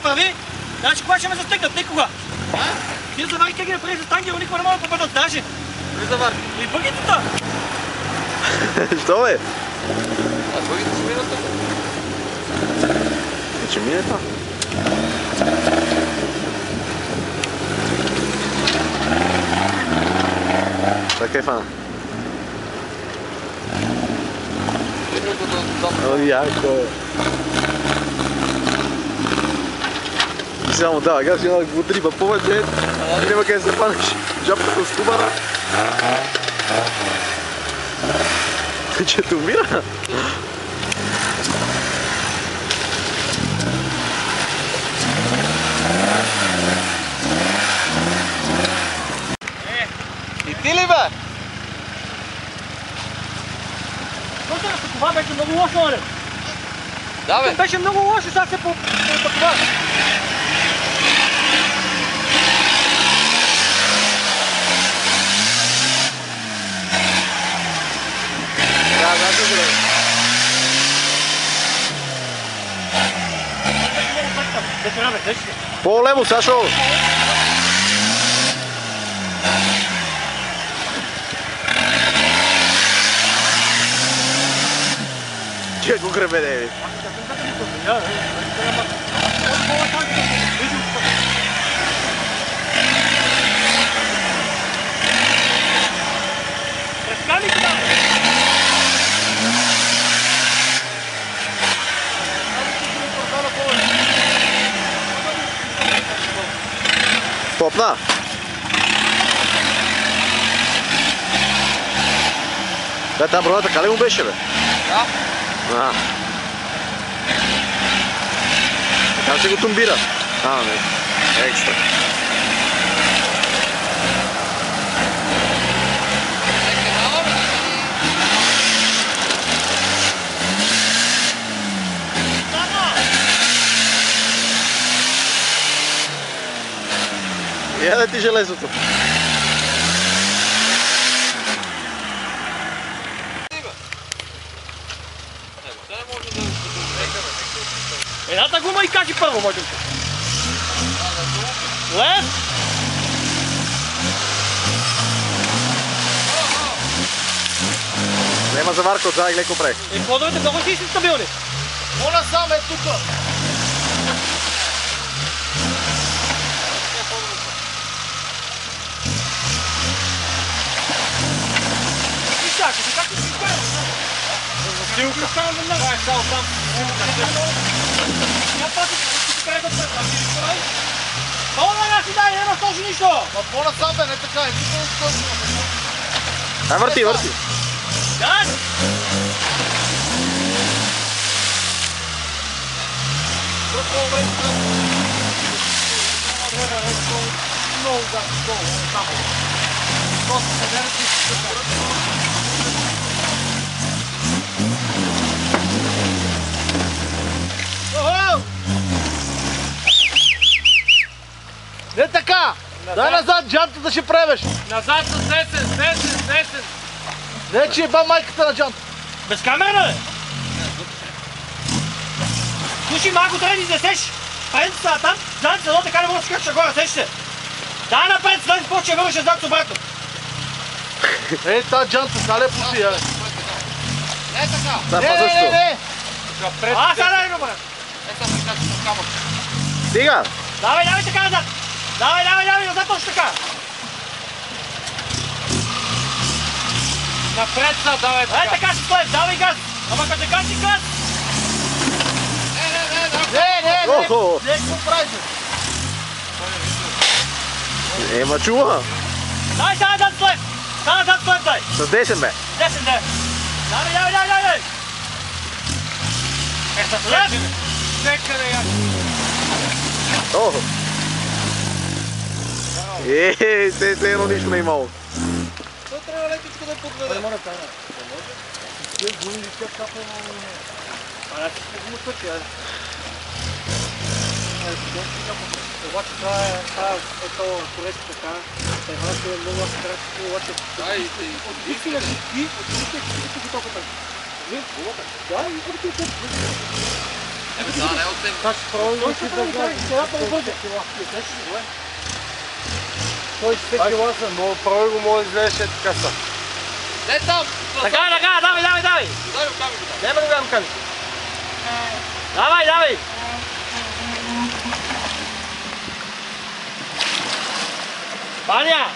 направи, значи кога ще ме застигнат? Никога. Тия заварки как ги направи за стангел, никога не мога да попадат даже. Кои заварки? И бъгитата. Що бе? А бъгите ще минат тук? Ще мине това. Така е фана. Яко. Само да, газ има го триба повече. Няма къде се фанеш. Джапката с кубара. Че те умира. И ти ли бе? Това беше много лошо, оле. Да бе. Беше много лошо, сега се по това. По-лево, Сашо! Че го гребене, ви? Попна! Бе, тази броя така ли му беше, бе? Да. Така се го тумбира. Не. Екстра. Я ти железото. Едната гума и кажи първо, може би. Лев! Нема заварка отзад и леко пре. Подовете много си стабилни. Она сам е тука. Как ти си изгледа? Стилка. Това е само там. Я пъти, ти къде да прави? По-на си дай, няма точно нищо! Ма по-насам бе, не така, е тук точно. Ай, върти, върти. Газ! Много газ, долу, само. Просто се дерете и Не така! Дай назад джантата ще превеш! назад с десен! Не, че еба майката на джанта! Безкамерна бе! Слушай, малко трябва да изнесеш предицата там, джантата едно така не може да се кача горе, сещате! Дай напред, след какво ще върваш назад с обратно! Ей, тази джанта, сега пусти, я! Не така! Не! Сега добре! Стига! Давай така назад! Давай назад точно така! Напред са, давай така! Така си след, давай газ! Ама като кажи газ! Не! Охо! Не, какво правиш? Ема чува! Дай сега назад след! Сега назад след дай! С десен бе! Десен дай! Давай! След! Некъде я! Охо! Се едно нищо не имало. Той трябва лекичко да подведе. Моля тая. Те гуми как капа на... ще го пъти, айде. Обаче това е това колеса така. Тайванът е много астракция, обаче... Отвиси на всички, отвиси на всички топата. Да, и върти от Той ще прави така, сега по-бързо. Той ще се киласа, но прави го може да излезеш така са. Не там! Така, давай! Дай го камера. Няма да гледам камера. Давай! Ваня!